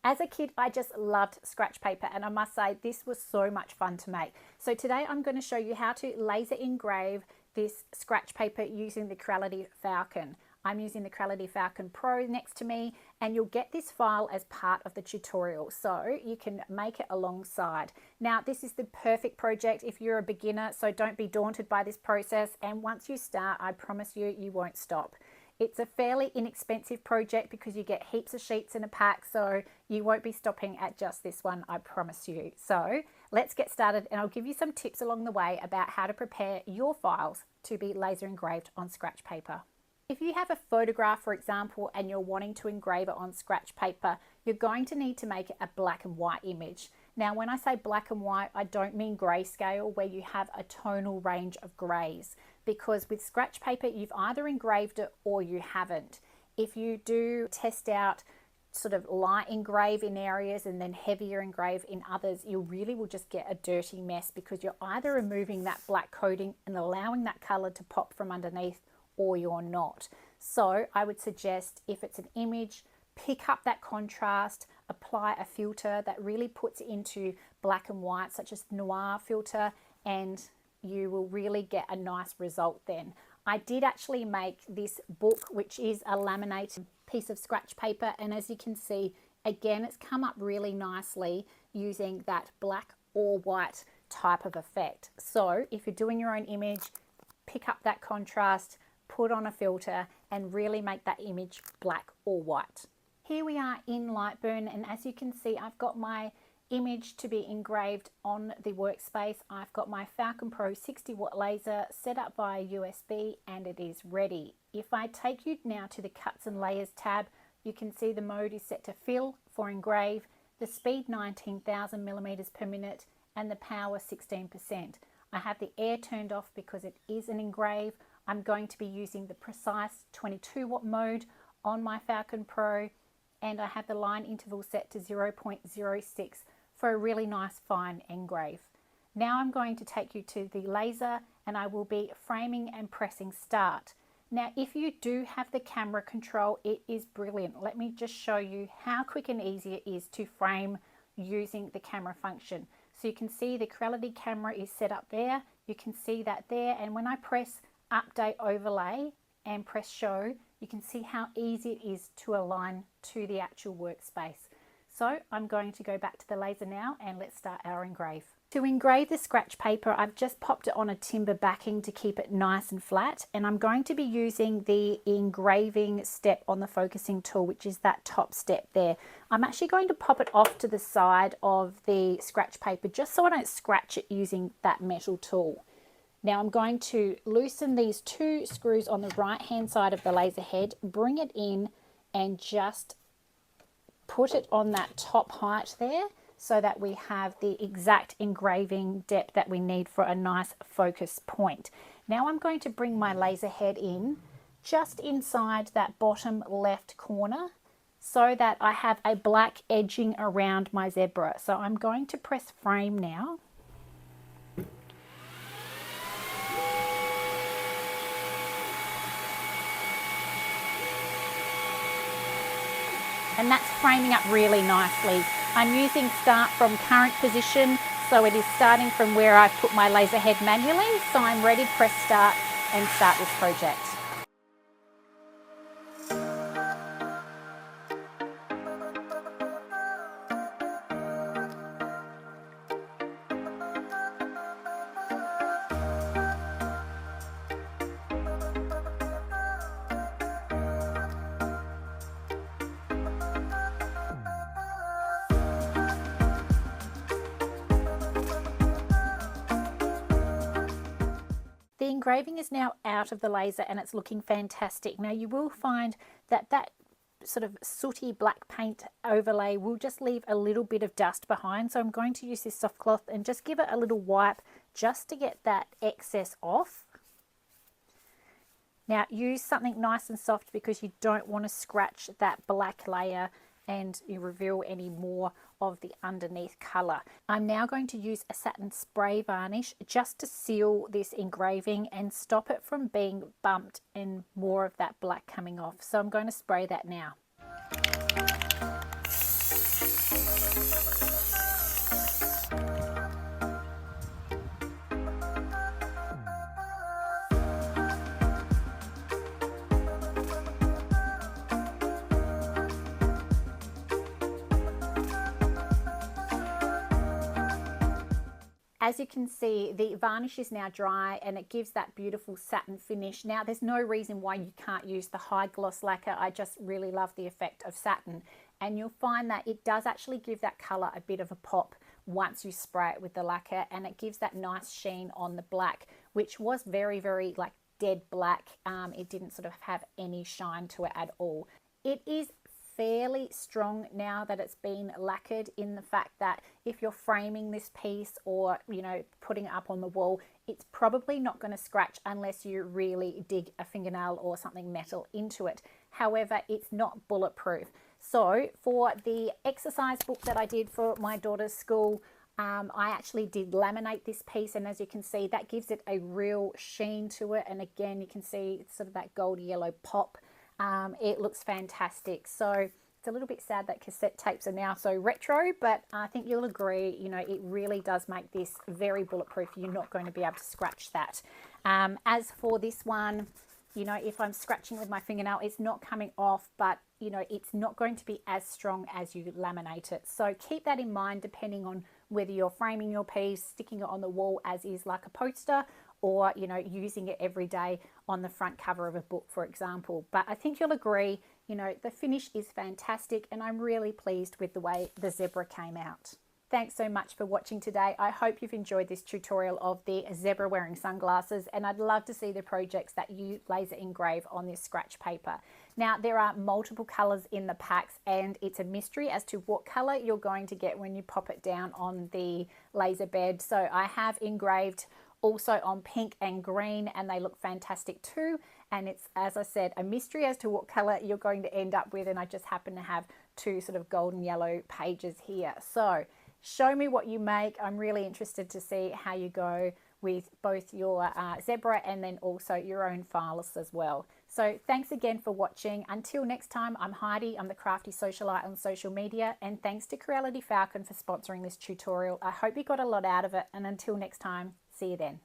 As a kid, I just loved scratch paper, and I must say this was so much fun to make. So today I'm going to show you how to laser engrave this scratch paper using the Creality Falcon. I'm using the Creality Falcon Pro next to me, and you'll get this file as part of the tutorial, so you can make it alongside. Now, this is the perfect project if you're a beginner, so don't be daunted by this process, and once you start, I promise you, you won't stop. It's a fairly inexpensive project because you get heaps of sheets in a pack, so you won't be stopping at just this one, I promise you. So let's get started, and I'll give you some tips along the way about how to prepare your files to be laser engraved on scratch paper. If you have a photograph, for example, and you're wanting to engrave it on scratch paper, you're going to need to make it a black and white image. Now, when I say black and white, I don't mean grayscale, where you have a tonal range of grays, because with scratch paper, you've either engraved it or you haven't. If you do test out sort of light engrave in areas and then heavier engrave in others, you really will just get a dirty mess because you're either removing that black coating and allowing that color to pop from underneath, or you're not. So I would suggest, if it's an image, pick up that contrast, apply a filter that really puts it into black and white, such as noir filter, and you will really get a nice result then. I did actually make this book, which is a laminated piece of scratch paper, and as you can see, again, it's come up really nicely using that black or white type of effect. So if you're doing your own image, pick up that contrast, put on a filter, and really make that image black or white. Here we are in LightBurn, and as you can see, I've got my image to be engraved on the workspace. I've got my Falcon Pro 60-watt laser set up via USB, and it is ready. If I take you now to the Cuts and Layers tab, you can see the mode is set to fill for engrave, the speed 19,000 millimeters per minute, and the power 16%. I have the air turned off because it is an engrave. I'm going to be using the precise 22-watt mode on my Falcon Pro, and I have the line interval set to 0.06 for a really nice fine engrave. Now I'm going to take you to the laser, and I will be framing and pressing start. Now, if you do have the camera control, it is brilliant. Let me just show you how quick and easy it is to frame using the camera function. So you can see the Creality camera is set up there. You can see that there, and when I press update overlay and press show, you can see how easy it is to align to the actual workspace. So I'm going to go back to the laser now, and let's start our engrave. To engrave the scratch paper, I've just popped it on a timber backing to keep it nice and flat, and I'm going to be using the engraving step on the focusing tool, which is that top step there. I'm actually going to pop it off to the side of the scratch paper just so I don't scratch it using that metal tool. Now I'm going to loosen these two screws on the right hand side of the laser head, bring it in, and just put it on that top height there so that we have the exact engraving depth that we need for a nice focus point. Now I'm going to bring my laser head in just inside that bottom left corner so that I have a black edging around my zebra. So I'm going to press frame now. And that's framing up really nicely. I'm using start from current position, so it is starting from where I've put my laser head manually, so I'm ready to press start and start this project. The engraving is now out of the laser and it's looking fantastic. Now you will find that that sort of sooty black paint overlay will just leave a little bit of dust behind. So I'm going to use this soft cloth and just give it a little wipe just to get that excess off. Now use something nice and soft because you don't want to scratch that black layer and you reveal any more of the underneath colour. I'm now going to use a satin spray varnish just to seal this engraving and stop it from being bumped and more of that black coming off. So I'm going to spray that now. As you can see, the varnish is now dry and it gives that beautiful satin finish. Now, there's no reason why you can't use the high gloss lacquer. I just really love the effect of satin. And you'll find that it does actually give that color a bit of a pop once you spray it with the lacquer, and it gives that nice sheen on the black, which was very, very like dead black. It didn't sort of have any shine to it at all. It is fairly strong now that it's been lacquered, in the fact that if you're framing this piece or, you know, putting it up on the wall, it's probably not going to scratch unless you really dig a fingernail or something metal into it. However, it's not bulletproof. So for the exercise book that I did for my daughter's school, I actually did laminate this piece, and as you can see, that gives it a real sheen to it. And again, you can see it's sort of that gold yellow pop. It looks fantastic. So it's a little bit sad that cassette tapes are now so retro, but I think you'll agree, you know, it really does make this very bulletproof. You're not going to be able to scratch that. As for this one, you know, if I'm scratching with my fingernail, it's not coming off, but, you know, it's not going to be as strong as you laminate it. So keep that in mind, depending on whether you're framing your piece, sticking it on the wall as is like a poster, or, you know, using it every day on the front cover of a book, for example. But I think you'll agree, you know, the finish is fantastic, and I'm really pleased with the way the zebra came out. Thanks so much for watching today. I hope you've enjoyed this tutorial of the zebra wearing sunglasses, and I'd love to see the projects that you laser engrave on this scratch paper. Now, there are multiple colors in the packs, and it's a mystery as to what color you're going to get when you pop it down on the laser bed. So I have engraved also on pink and green, and they look fantastic too. And it's, as I said, a mystery as to what color you're going to end up with, and I just happen to have two sort of golden yellow pages here. So show me what you make. I'm really interested to see how you go with both your zebra and then also your own phallus as well. So thanks again for watching. Until next time, I'm Heidi. I'm the Crafty Socialite on social media, and thanks to Creality Falcon for sponsoring this tutorial. I hope you got a lot out of it, and until next time, see you then.